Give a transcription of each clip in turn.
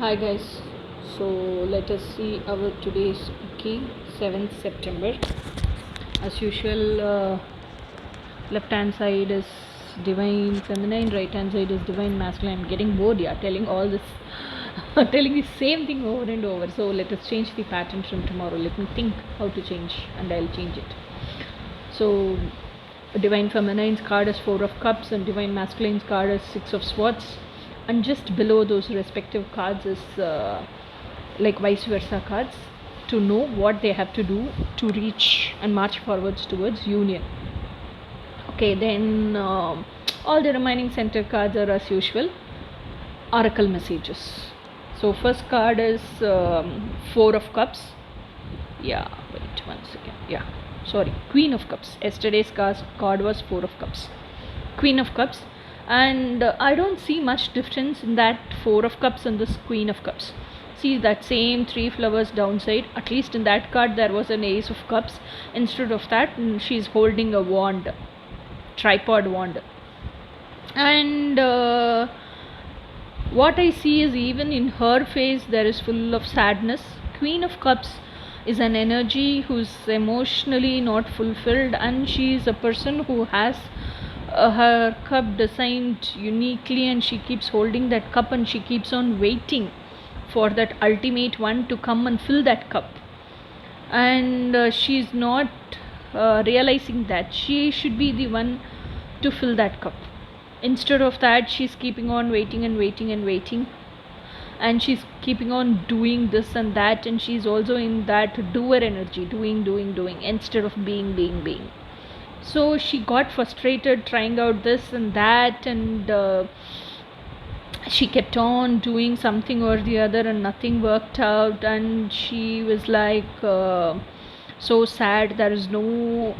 Hi guys, so let us see our today's quickie, 7th September. As usual, left hand side is divine feminine, right hand side is divine masculine. I'm getting bored, yeah, telling all this, telling the same thing over and over. So let us change the pattern from tomorrow. Let me think how to change, and I'll change it. So, divine feminine's card is 4 of cups, and divine masculine's card is 6 of swords, and just below those respective cards is like vice versa cards, to know what they have to do to reach and march forwards towards union. Okay, then all the remaining center cards are as usual oracle messages. So first card is 4 of cups. Yeah, wait 1 second. Yeah, sorry, Queen of Cups. Yesterday's card was 4 of Cups. Queen of Cups. And I don't see much difference in that 4 of Cups and this Queen of Cups. See that same 3 flowers downside. At least in that card there was an Ace of Cups. Instead of that, she's holding a wand, tripod wand. And what I see is even in her face there is full of sadness. Queen of Cups is an energy who's emotionally not fulfilled, and she is a person who has her cup designed uniquely, and she keeps holding that cup and she keeps on waiting for that ultimate one to come and fill that cup. And she's not realizing that she should be the one to fill that cup. Instead of that, she's keeping on waiting and waiting and waiting, and she's keeping on doing this and that, and she's also in that doer energy, doing instead of being. So she got frustrated trying out this and that, and she kept on doing something or the other and nothing worked out, and she was like so sad. There is no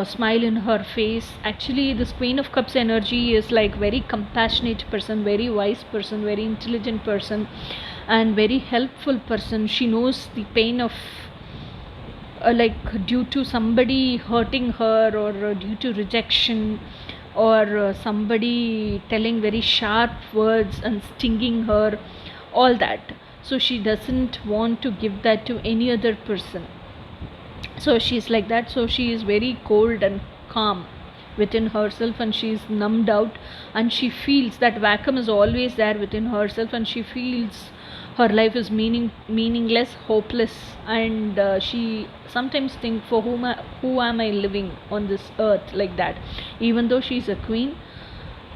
smile in her face. Actually, this Queen of Cups energy is like very compassionate person, very wise person, very intelligent person, and very helpful person. She knows the pain of like due to somebody hurting her, or due to rejection, or somebody telling very sharp words and stinging her, all that. So she doesn't want to give that to any other person. So she's like that. So she is very cold and calm within herself, and she's numbed out, and she feels that vacuum is always there within herself, and she feels her life is meaningless, hopeless, and she sometimes think, for who am I living on this earth, like that. Even though she's a queen,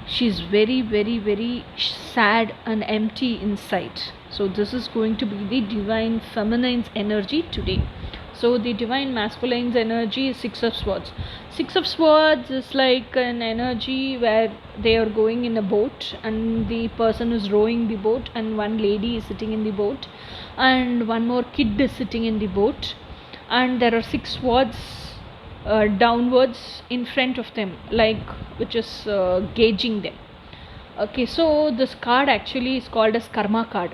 she's very sad and empty inside. So this is going to be the divine feminine's energy today. So the divine masculine's energy is 6 of swords. 6 of swords is like an energy where they are going in a boat, and the person is rowing the boat, and one lady is sitting in the boat, and one more kid is sitting in the boat, and there are 6 swords downwards in front of them, like, which is gauging them. Okay, so this card actually is called as karma card,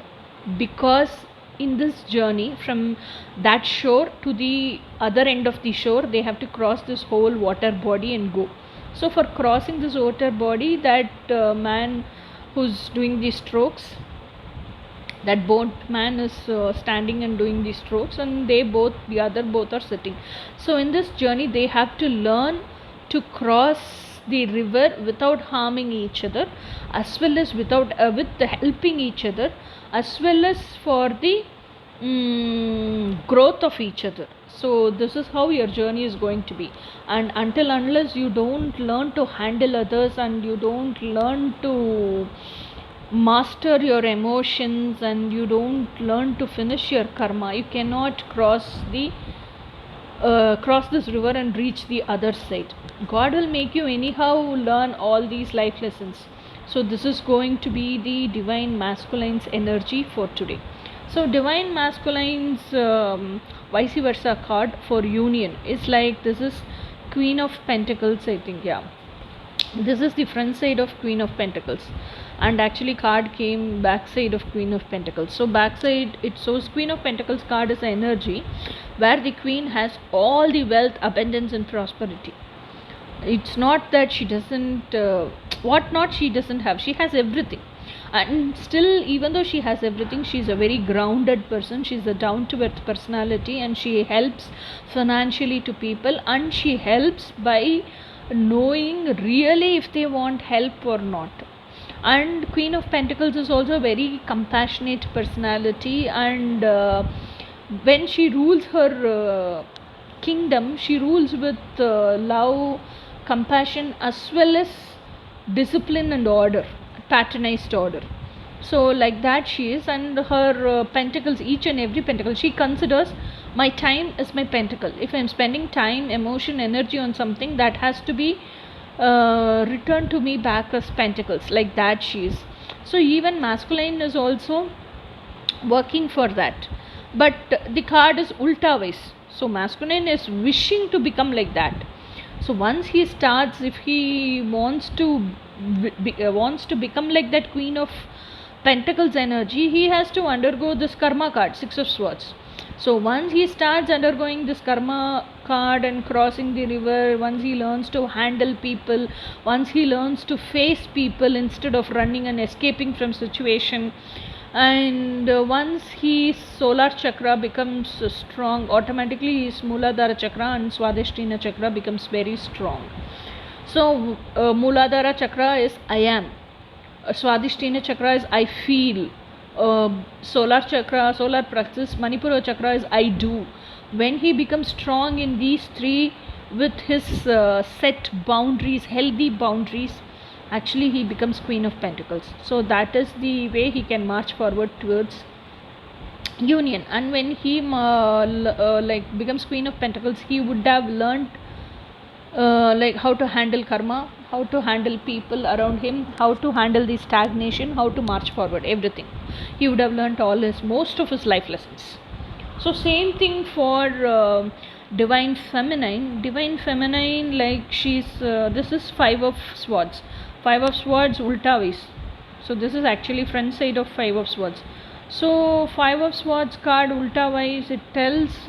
because in this journey from that shore to the other end of the shore, they have to cross this whole water body and go. So for crossing this water body, that man who's doing the strokes, that boatman is standing and doing the strokes, and the other both are sitting. So in this journey they have to learn to cross the river without harming each other, as well as without with helping each other, as well as for the growth of each other. So this is how your journey is going to be. And unless you don't learn to handle others, and you don't learn to master your emotions, and you don't learn to finish your karma, you cannot cross this river and reach the other side. God will make you anyhow learn all these life lessons. So this is going to be the divine masculine's energy for today. So divine masculine's vice versa card for union is like, this is Queen of Pentacles, I think. Yeah, this is the front side of Queen of Pentacles, and actually card came back side of Queen of Pentacles. So back side it shows Queen of Pentacles card is energy where the queen has all the wealth, abundance and prosperity. It's not that she doesn't what not she doesn't have, she has everything. and still, even though she has everything, she's a very grounded person, she's a down to earth personality, and she helps financially to people, and she helps by knowing really if they want help or not. And Queen of Pentacles is also a very compassionate personality, and when she rules her kingdom, she rules with love, compassion, as well as discipline and order, patronized order. So like that she is. And her pentacles, each and every pentacle, she considers my time is my pentacle. If I'm spending time, emotion, energy on something, that has to be returned to me back as pentacles. Like that she is. So even masculine is also working for that, but the card is ulta wise, so masculine is wishing to become like that. So once he starts, if he wants to become like that Queen of Pentacles energy, he has to undergo this karma card, Six of Swords. So once he starts undergoing this karma card and crossing the river, once he learns to handle people, once he learns to face people instead of running and escaping from situation, and once his solar chakra becomes strong, automatically his Mooladhara chakra and Swadhisthana chakra becomes very strong. So Mooladhara chakra is I am, Swadhisthana chakra is I feel, solar chakra, solar plexus, Manipura chakra is I do. When he becomes strong in these three with his set boundaries, healthy boundaries, actually he becomes Queen of Pentacles. So that is the way he can march forward towards union. And when he like becomes Queen of Pentacles, he would have learned like how to handle karma, how to handle people around him, how to handle the stagnation, how to march forward, everything. He would have learned most of his life lessons. So same thing for Divine Feminine. Divine Feminine, like she's this is Five of Swords. Five of Swords ulta wise. So this is actually front side of Five of Swords. So Five of Swords card ulta wise, it tells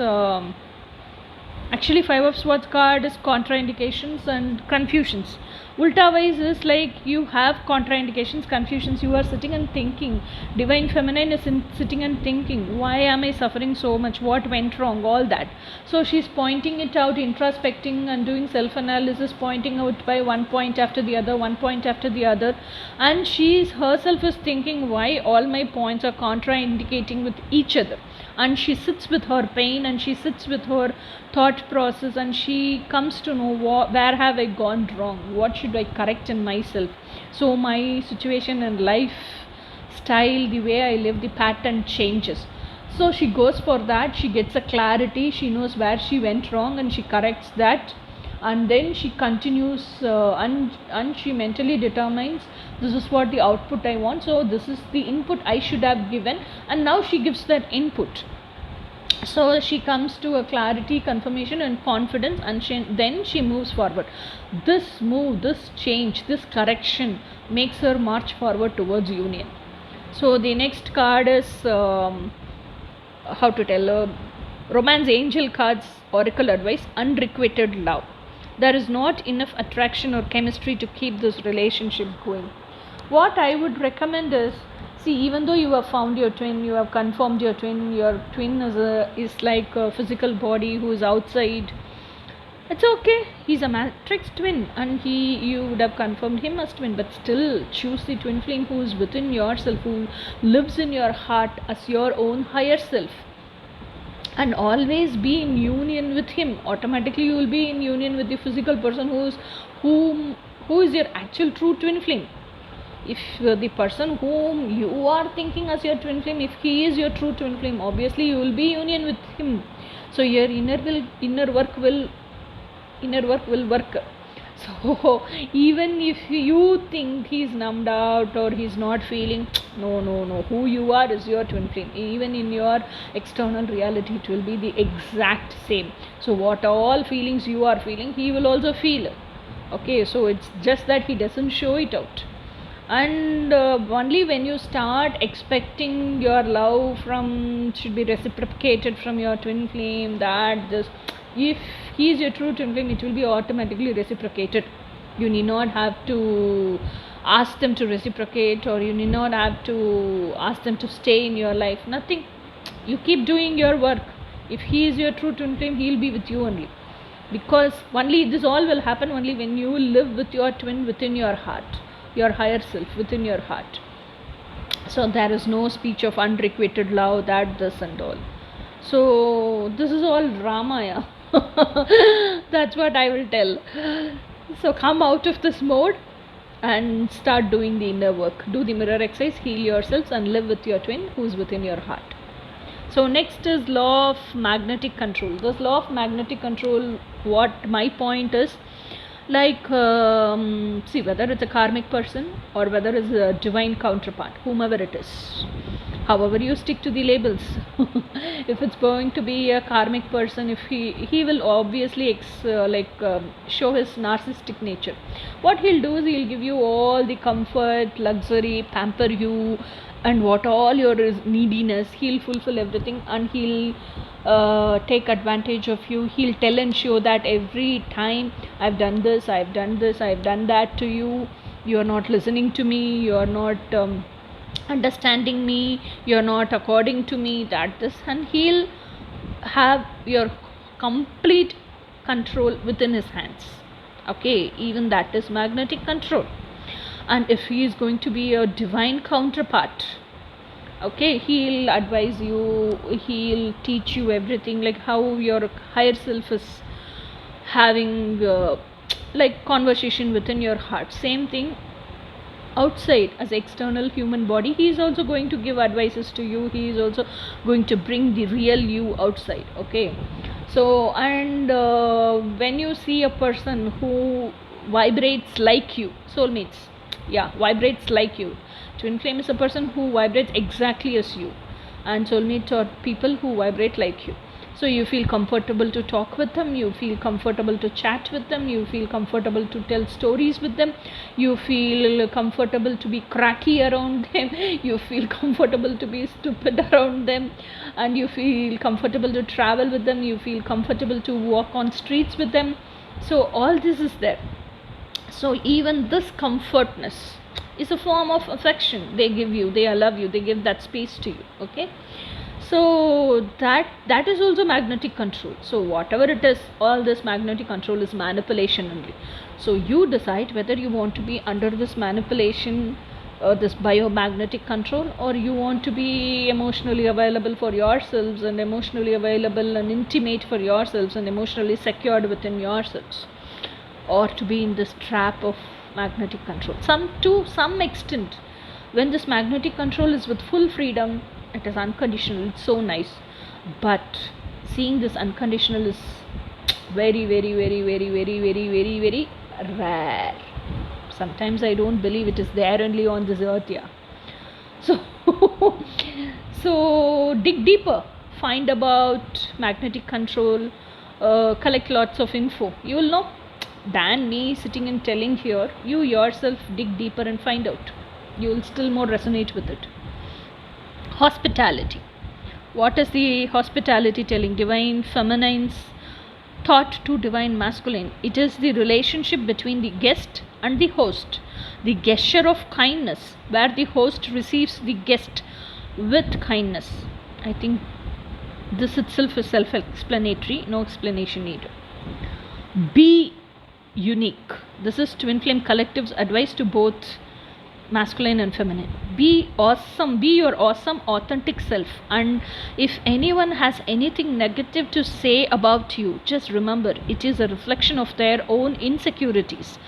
actually Five of Swords card is contraindications and confusions. Ulta wise is like you have contraindications, confusions, you are sitting and thinking. Divine Feminine is sitting and thinking, why am I suffering so much, what went wrong, all that. So she's pointing it out, introspecting and doing self-analysis, pointing out by one point after the other, one point after the other, and she herself is thinking why all my points are contraindicating with each other. And she sits with her pain, and she sits with her thought process, and she comes to know where have I gone wrong, what should I correct in myself. So my situation and lifestyle, the way I live, the pattern changes. So she goes for that, she gets a clarity, she knows where she went wrong and she corrects that, and then she continues and she mentally determines this is what the output I want, so this is the input I should have given, and now she gives that input. So she comes to a clarity, confirmation and confidence, and then she moves forward. This move, this change, this correction makes her march forward towards union. So the next card is how to tell romance angel cards, oracle advice, unrequited love. There is not enough attraction or chemistry to keep this relationship going. What I would recommend is, see, even though you have found your twin, you have confirmed your twin is like a physical body who is outside, it's okay, he's a matrix twin, and you would have confirmed him as twin, but still choose the twin flame who is within yourself, who lives in your heart as your own higher self, and always be in union with him. Automatically you will be in union with the physical person who is your actual true twin flame. If the person whom you are thinking as your twin flame, if he is your true twin flame, obviously you will be union with him. So your inner work will work. So even if you think he's numbed out or he's not feeling, no, who you are is your twin flame. Even in your external reality it will be the exact same. So what all feelings you are feeling, he will also feel. Okay, so it's just that he doesn't show it out. And only when you start expecting your love should be reciprocated from your twin flame, that this, if he is your true twin flame, it will be automatically reciprocated. You need not have to ask them to reciprocate, or you need not have to ask them to stay in your life. Nothing. You keep doing your work. If he is your true twin flame, he will be with you only, because only this all will happen only when you live with your twin within your heart, your higher self within your heart. So there is no speech of unrequited love, that, this and all. So this is all drama, yeah. That's what I will tell. So come out of this mode and start doing the inner work. Do the mirror exercise, heal yourselves, and live with your twin who is within your heart. So next is law of magnetic control. This law of magnetic control, what my point is, like see, whether it's a karmic person or whether it's a divine counterpart, whomever it is, however you stick to the labels. If it's going to be a karmic person, if he will obviously show his narcissistic nature. What he'll do is he'll give you all the comfort, luxury, pamper you, and what all your neediness. He'll fulfill everything, and he'll take advantage of you. He'll tell and show that every time, I've done this, I've done this, I've done that to you, you're not listening to me, you're not understanding me, you're not according to me, that, this. And he'll have your complete control within his hands. Okay, even that is magnetic control. And if he is going to be a divine counterpart, okay, he'll advise you, he'll teach you everything, like how your higher self is having like conversation within your heart. Same thing outside, as external human body, he is also going to give advices to you. He is also going to bring the real you outside. Okay, so and when you see a person who vibrates like you, soulmates, yeah, vibrates like you. Twin flame is a person who vibrates exactly as you, and soulmates are people who vibrate like you. So you feel comfortable to talk with them, you feel comfortable to chat with them, you feel comfortable to tell stories with them, you feel comfortable to be cracky around them, you feel comfortable to be stupid around them, and you feel comfortable to travel with them, you feel comfortable to walk on streets with them. So all this is there. So even this comfortness is a form of affection they give you, they love you, they give that space to you. Okay, so that is also magnetic control. So whatever it is, all this magnetic control is manipulation only. So you decide whether you want to be under this manipulation, this biomagnetic control, or you want to be emotionally available for yourselves, and emotionally available and intimate for yourselves, and emotionally secured within yourselves, or to be in this trap of magnetic control. To some extent, when this magnetic control is with full freedom, it is unconditional, it's so nice. But seeing this unconditional is very, very, very, very, very, very, very, very rare. Sometimes I don't believe it is there only on this earth. Yeah, so so dig deeper, find about magnetic control, collect lots of info. You will know than me sitting and telling here. You yourself dig deeper and find out. You will still more resonate with it. Hospitality. What is the hospitality telling? Divine feminine's thought to divine masculine. It is the relationship between the guest and the host, the gesture of kindness, where the host receives the guest with kindness. I think this itself is self-explanatory, no explanation needed. Be unique. This is Twin Flame Collective's advice to both masculine and feminine. Be awesome, be your awesome authentic self, and if anyone has anything negative to say about you, just remember it is a reflection of their own insecurities.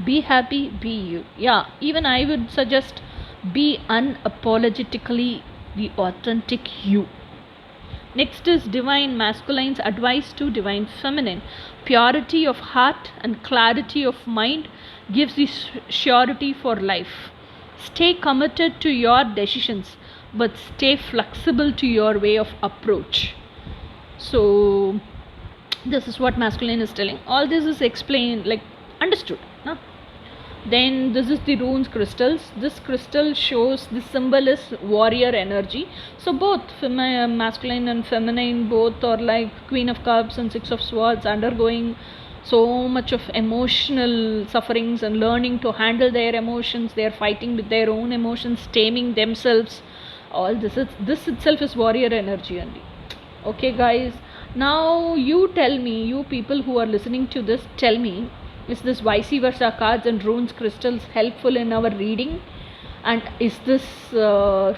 Be happy, be you. Yeah, even I would suggest be unapologetically the authentic you. Next is divine masculine's advice to divine feminine. Purity of heart and clarity of mind gives the surety for life. Stay committed to your decisions, but stay flexible to your way of approach. So this is what masculine is telling. All this is explained, like understood. No? Then this is the runes crystals. This crystal shows, the symbol is warrior energy. So both masculine and feminine, both are like Queen of Cups and Six of Swords, undergoing so much of emotional sufferings and learning to handle their emotions. They are fighting with their own emotions, taming themselves. All this itself is warrior energy only. Okay, guys. Now you tell me, you people who are listening to this, tell me, is this vice versa cards and runes crystals helpful in our reading? And is this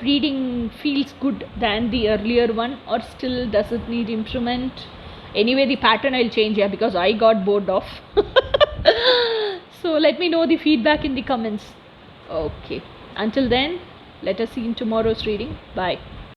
reading feels good than the earlier one, or still does it need improvement? Anyway, the pattern I'll change here because I got bored of. So let me know the feedback in the comments. Okay. Until then, let us see in tomorrow's reading. Bye.